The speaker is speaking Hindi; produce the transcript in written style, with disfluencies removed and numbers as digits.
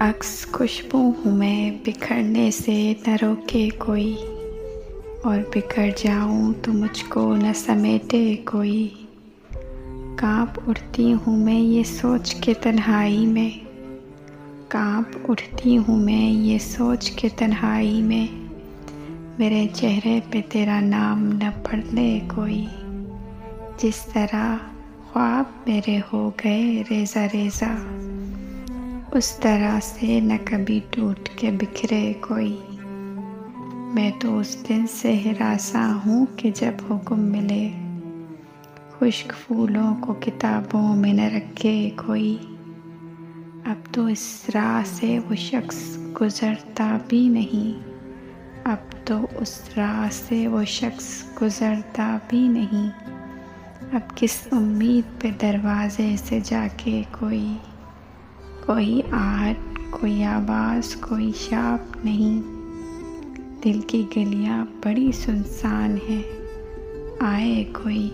अक्स खुशबू हूँ मैं, बिखरने से न रोके कोई, और बिखर जाऊँ तो मुझको न समेटे कोई। काँप उठती हूँ मैं ये सोच के तन्हाई में, काँप उठती हूँ मैं ये सोच के तन्हाई में, मेरे चेहरे पे तेरा नाम न पढ़ ले कोई। जिस तरह ख्वाब मेरे हो गए रेज़ा रेज़ा, उस तरह से न कभी टूट के बिखरे कोई। मैं तो उस दिन से हिरासा हूँ कि जब हुक्म मिले, खुश्क फूलों को किताबों में न रखे कोई। अब तो इस राह से वो शख्स गुज़रता भी नहीं, अब तो उस राह से वो शख्स गुज़रता भी नहीं। अब किस उम्मीद पे दरवाज़े से जाके कोई आहट, कोई आवाज़, कोई शाप नहीं। दिल की गलियाँ बड़ी सुनसान हैं, आए कोई।